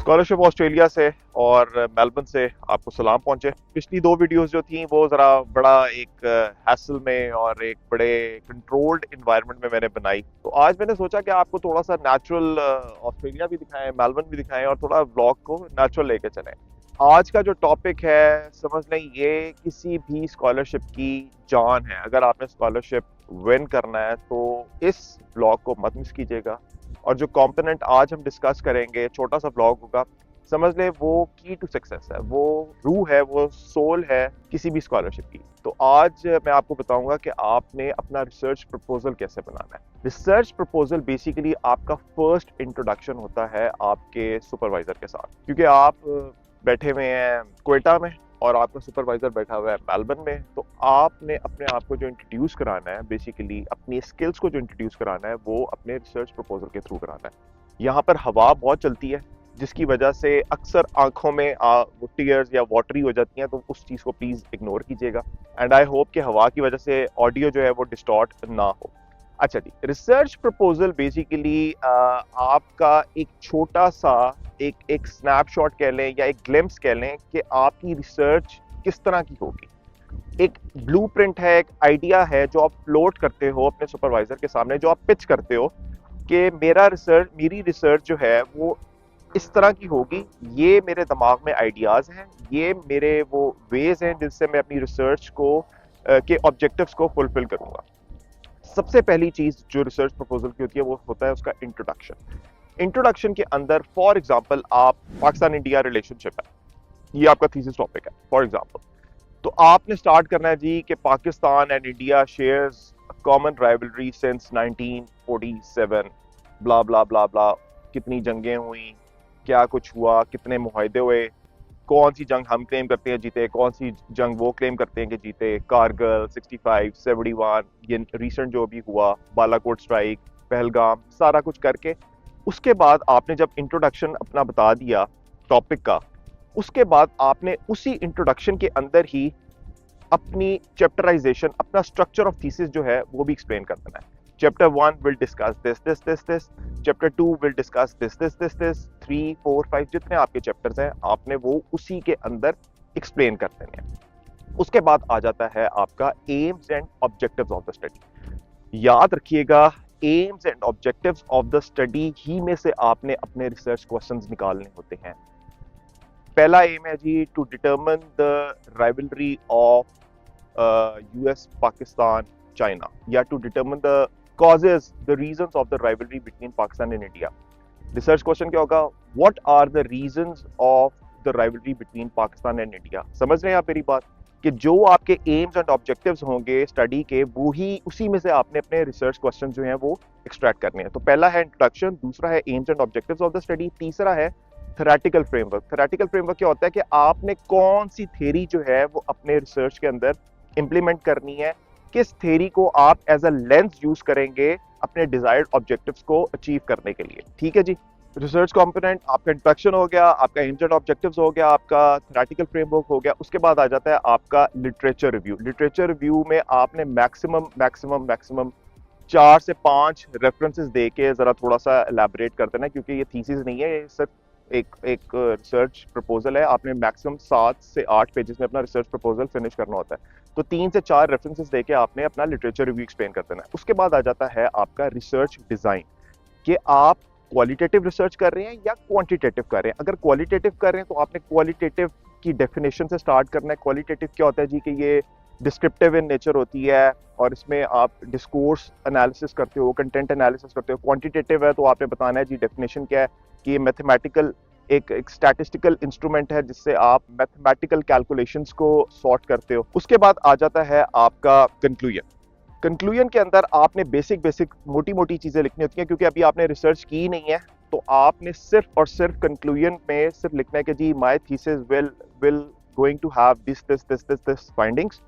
Scholarship Australia से और Melbourne से आपको सलाम पहुंचे। पिछली दो वीडियोस जो थी वो ज़रा बड़ा एक हैसल में और एक बड़े कंट्रोल्ड इन्वायरमेंट में मैंने बनाई। तो आज मैंने सोचा कि आपको थोड़ा सा नेचुरल ऑस्ट्रेलिया भी दिखाएं, मेलबर्न भी दिखाएं और थोड़ा व्लॉग को नेचुरल लेके चलें। आज का जो टॉपिक है समझ लें ये किसी भी स्कॉलरशिप की जान है। अगर आपने स्कॉलरशिप विन करना है तो इस ब्लॉग को मत मिस कीजिएगा। और जो कंपोनेंट आज हम डिस्कस करेंगे, छोटा सा ब्लॉग होगा, समझ लें वो की टू सक्सेस है, वो रूह है, वो सोल है किसी भी स्कॉलरशिप की। तो आज मैं आपको बताऊंगा कि आपने अपना रिसर्च प्रपोजल कैसे बनाना है। रिसर्च प्रपोजल बेसिकली आपका फर्स्ट इंट्रोडक्शन होता है आपके सुपरवाइजर के साथ, क्योंकि आप बैठे हुए हैं क्वेटा में और आपका सुपरवाइजर बैठा हुआ है मेलबर्न में। तो आपने अपने आप को जो इंट्रोड्यूस कराना है, बेसिकली अपनी स्किल्स को जो इंट्रोड्यूस कराना है, वो अपने रिसर्च प्रपोजल के थ्रू कराना है। यहाँ पर हवा बहुत चलती है जिसकी वजह से अक्सर आंखों में वो टीयर्स या वाटरी हो जाती हैं, तो उस चीज़ को प्लीज़ इग्नोर कीजिएगा। एंड आई होप कि हवा की वजह से ऑडियो जो है वो डिस्टॉर्ट ना हो। अच्छा जी, रिसर्च प्रपोजल बेसिकली आपका एक छोटा सा एक एक स्नैपशॉट कह लें या एक ग्लिम्स कह लें कि आपकी रिसर्च किस तरह की होगी। एक ब्लूप्रिंट है, एक आइडिया है जो आप फ्लोट करते हो अपने सुपरवाइजर के सामने, जो आप पिच करते हो कि मेरी रिसर्च जो है वो इस तरह की होगी, ये मेरे दिमाग में आइडियाज हैं, ये मेरे वो वेज हैं जिससे मैं अपनी रिसर्च को के ऑब्जेक्टिव्स को फुलफिल करूंगा। सबसे पहली चीज जो रिसर्च प्रपोजल की होती है वो होता है उसका इंट्रोडक्शन। इंट्रोडक्शन के अंदर फॉर एग्जांपल आप पाकिस्तान इंडिया रिलेशनशिप है, ये आपका थीसिस टॉपिक है फॉर एग्जांपल। तो आपने स्टार्ट करना है जी कि Pakistan and India shares common rivalry since 1947, ब्ला ब्ला ब्ला ब्ला। कितनी जंगें हुई, क्या कुछ हुआ, कितने मुआहदे हुए, कौन सी जंग हम क्लेम करते हैं जीते, कौन सी जंग वो क्लेम करते हैं कि जीते, कारगिल 65 71, ये रिसेंट जो भी हुआ, बालाकोट स्ट्राइक, पहलगाम, सारा कुछ करके उसके बाद आपने जब इंट्रोडक्शन अपना बता दिया टॉपिक का, उसके बाद आपने उसी इंट्रोडक्शन के अंदर ही अपनी चैप्टराइजेशन, अपना स्ट्रक्चर ऑफ थीसिस जो है वो भी एक्सप्लेन कर देना है। Chapter 1 will discuss this this this this, chapter 2 will discuss this this this this, 3 4 5 जितने आपके चैप्टर्स हैं आपने वो उसी के अंदर एक्सप्लेन कर देने हैं। उसके बाद आ जाता है आपका aims and objectives of the study. याद रखिएगा, aims and objectives of the study ही में से आपने अपने रिसर्च क्वेश्चंस निकालने होते हैं। पहला एम है जी to determine the rivalry of US Pakistan China, या to determine the causes, the reasons of the rivalry between Pakistan and India. Research question क्या होगा? What are the reasons of the rivalry between Pakistan and India. समझ रहे हैं आप मेरी बात कि जो आपके एम्स एंड ऑब्जेक्टिव्स होंगे स्टडी के, वो ही उसी में से आपने अपने रिसर्च क्वेश्चन जो हैं वो एक्सट्रैक्ट करने हैं। तो पहला है इंट्रोडक्शन, दूसरा है AIIMS and objectives of the study, तीसरा है थेरेटिकल फ्रेमवर्क। थेरेटिकल फ्रेमवर्क क्या होता है कि आपने कौन सी थ्योरी जो है वो अपने रिसर्च के अंदर इंप्लीमेंट करनी है, किस थ्योरी को आप एज अ लेंस यूज करेंगे अपने डिजायर्ड ऑब्जेक्टिव्स को अचीव करने के लिए। ठीक है जी। रिसर्च कंपोनेंट आपका इंट्रोडक्शन हो गया, आपका एम्स एंड ऑब्जेक्टिव्स हो गया, आपका थेरेटिकल फ्रेमवर्क हो गया। उसके बाद आ जाता है आपका लिटरेचर रिव्यू। लिटरेचर रिव्यू में आपने मैक्सिमम मैक्सिमम मैक्सिमम 4 से 5 रेफरेंसेस दे के जरा थोड़ा सा एलैबोरेट कर देना, क्योंकि ये थीसिस नहीं है, ये सिर्फ एक रिसर्च प्रपोजल है। आपने मैक्सिमम 7 से 8 पेजेस में अपना रिसर्च प्रपोजल फिनिश करना होता है। तो 3 से 4 रेफरेंसेस देके आपने अपना लिटरेचर रिव्यू एक्सप्लेन कर देना है। उसके बाद आ जाता है आपका रिसर्च डिजाइन, कि आप क्वालिटेटिव रिसर्च कर रहे हैं या क्वांटिटेटिव कर रहे हैं। अगर क्वालिटेटिव कर रहे हैं तो आपने क्वालिटेटिव की डेफिनेशन से स्टार्ट करना है। क्वालिटेटिव क्या होता है जी? कि ये डिस्क्रिप्टिव इन नेचर होती है और इसमें आप डिस्कोर्स एनालिसिस करते हो, कंटेंट एनालिसिस करते हो। क्वांटिटेटिव है तो आपने बताना है जी डेफिनेशन क्या है, कि ये मैथमेटिकल एक स्टैटिस्टिकल इंस्ट्रूमेंट है जिससे आप मैथमेटिकल कैलकुलेशंस को सॉर्ट करते हो। उसके बाद आ जाता है आपका कंक्लूजन। कंक्लूजन के अंदर आपने बेसिक मोटी मोटी चीजें लिखनी होती हैं, क्योंकि अभी आपने रिसर्च की नहीं है। तो आपने सिर्फ और सिर्फ कंक्लूजन में सिर्फ लिखना है कि जी my thesis will going to have this findings,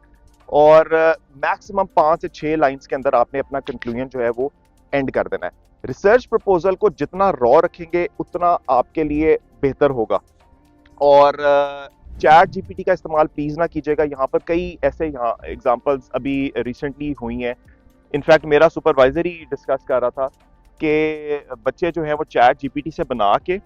और मैक्सिमम 5 से 6 लाइंस के अंदर आपने अपना कंक्लूजन जो है वो एंड कर देना है। रिसर्च प्रपोजल को जितना रॉ रखेंगे उतना आपके लिए बेहतर होगा। और चैट जीपीटी का इस्तेमाल प्लीज ना कीजिएगा। यहाँ पर कई ऐसे यहाँ एग्जांपल्स अभी रिसेंटली हुई हैं। इनफैक्ट मेरा सुपरवाइजर ही डिस्कस कर रहा था कि बच्चे जो हैं वो चैट जीपीटी से बना के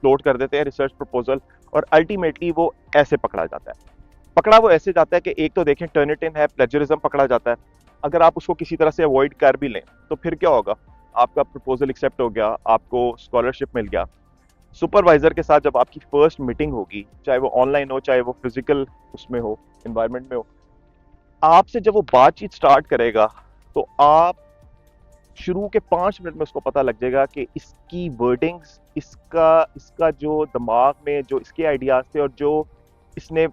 अपलोड कर देते हैं रिसर्च प्रपोजल, और अल्टीमेटली वो ऐसे पकड़ा जाता है। पकड़ा वो ऐसे जाता है कि एक तो देखें टर्निटिन है, प्लेजरिज्म पकड़ा जाता है। अगर आप उसको किसी तरह से अवॉइड कर भी लें तो फिर क्या होगा, आपका प्रपोजल एक्सेप्ट हो गया, आपको स्कॉलरशिप मिल गया। सुपरवाइजर के साथ जब आपकी फर्स्ट मीटिंग होगी, चाहे वो ऑनलाइन हो चाहे वो फिजिकल उसमें हो, इन्वायरमेंट में हो, आपसे जब वो बातचीत स्टार्ट करेगा तो आप शुरू के 5 मिनट में उसको पता लग जाएगा कि इसकी वर्डिंग्स, इसका इसका जो दिमाग में जो इसके आइडियाज थे और जो इसने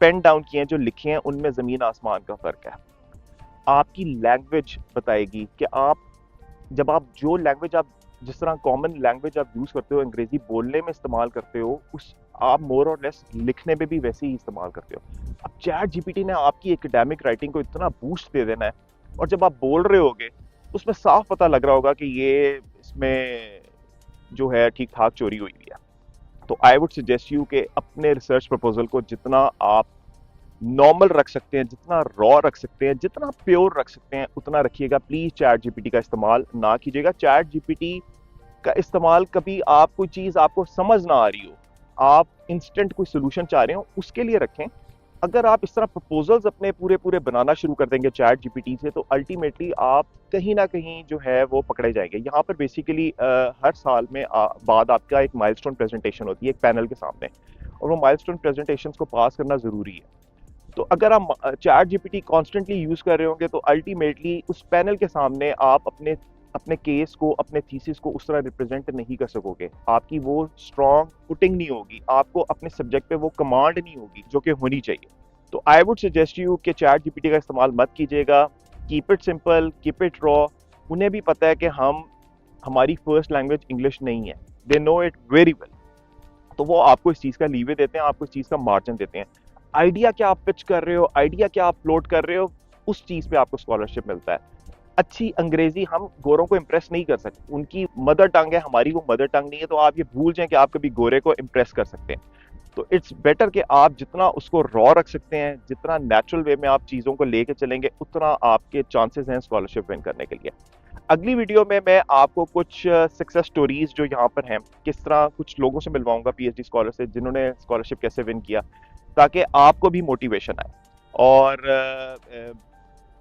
पेन डाउन किए हैं, जो लिखे हैं, उनमें ज़मीन आसमान का फ़र्क है। आपकी लैंग्वेज बताएगी कि आप जब आप जो लैंग्वेज आप जिस तरह कॉमन लैंग्वेज आप यूज़ करते हो, अंग्रेज़ी बोलने में इस्तेमाल करते हो, उस आप मोर और लेस लिखने में भी वैसे ही इस्तेमाल करते हो। अब चैट जीपीटी ने आपकी एकेडमिक राइटिंग को इतना बूस्ट दे देना है, और जब आप बोल रहे होगे उसमें साफ पता लग रहा होगा कि ये इसमें जो है ठीक ठाक चोरी हुई हुई है। तो आई वुड सजेस्ट यू कि अपने रिसर्च प्रपोजल को जितना आप नॉर्मल रख सकते हैं, जितना रॉ रख सकते हैं, जितना प्योर रख सकते हैं, उतना रखिएगा। प्लीज चैट जीपीटी का इस्तेमाल ना कीजिएगा। चैट जीपीटी का इस्तेमाल कभी आप कोई चीज आपको समझ ना आ रही हो, आप इंस्टेंट कोई सोल्यूशन चाह रहे हो, उसके लिए रखें। अगर आप इस तरह प्रपोजल्स अपने पूरे पूरे बनाना शुरू कर देंगे चैट जीपीटी से, तो अल्टीमेटली आप कहीं ना कहीं जो है वो पकड़े जाएंगे। यहाँ पर बेसिकली हर साल में बाद आपका एक माइलस्टोन प्रेजेंटेशन होती है एक पैनल के सामने, और वो माइलस्टोन प्रेजेंटेशन को पास करना जरूरी है। तो अगर आप चैट जीपीटी कॉन्स्टेंटली यूज कर रहे होंगे तो अल्टीमेटली उस पैनल के सामने आप अपने अपने केस को, अपने थीसिस को उस तरह रिप्रेजेंट नहीं कर सकोगे। आपकी वो स्ट्रॉन्ग पुटिंग नहीं होगी, आपको अपने सब्जेक्ट पे वो कमांड नहीं होगी जो कि होनी चाहिए। तो आई वुड सजेस्ट यू कि चैट जीपीटी का इस्तेमाल मत कीजिएगा। Keep it simple, keep it raw. उन्हें भी पता है कि हमारी फर्स्ट लैंग्वेज इंग्लिश नहीं है, they know it very well. तो वो आपको इस चीज़ का लीवे देते हैं, आपको इस चीज़ का मार्जिन देते हैं। आइडिया क्या आप पिच कर रहे हो, आइडिया क्या आप फ्लोट कर रहे हो, उस चीज़ पे आपको स्कॉलरशिप मिलता है। अच्छी अंग्रेजी हम गोरों को इम्प्रेस नहीं कर सकते, उनकी मदर टंग है, हमारी वो मदर टंग नहीं है। तो आप ये भूल जाएं कि आप कभी गोरे को इम्प्रेस कर सकते हैं। तो इट्स बेटर कि आप जितना उसको रॉ रख सकते हैं, जितना नेचुरल वे में आप चीज़ों को लेके चलेंगे, उतना आपके चांसेस हैं स्कॉलरशिप विन करने के लिए। अगली वीडियो में मैं आपको कुछ सक्सेस स्टोरीज जो यहाँ पर हैं, किस तरह कुछ लोगों से मिलवाऊंगा पीएचडी स्कॉलर से जिन्होंने स्कॉलरशिप कैसे विन किया, ताकि आपको भी मोटिवेशन आए और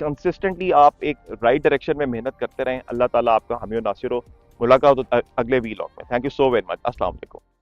कंसिस्टेंटली आप एक राइट डायरेक्शन में मेहनत करते रहें। अल्लाह ताला आपका हामी और नासिर हो। मुलाकात अगले वीलॉग में। Thank you so very much. अस्सलाम वालेकुम।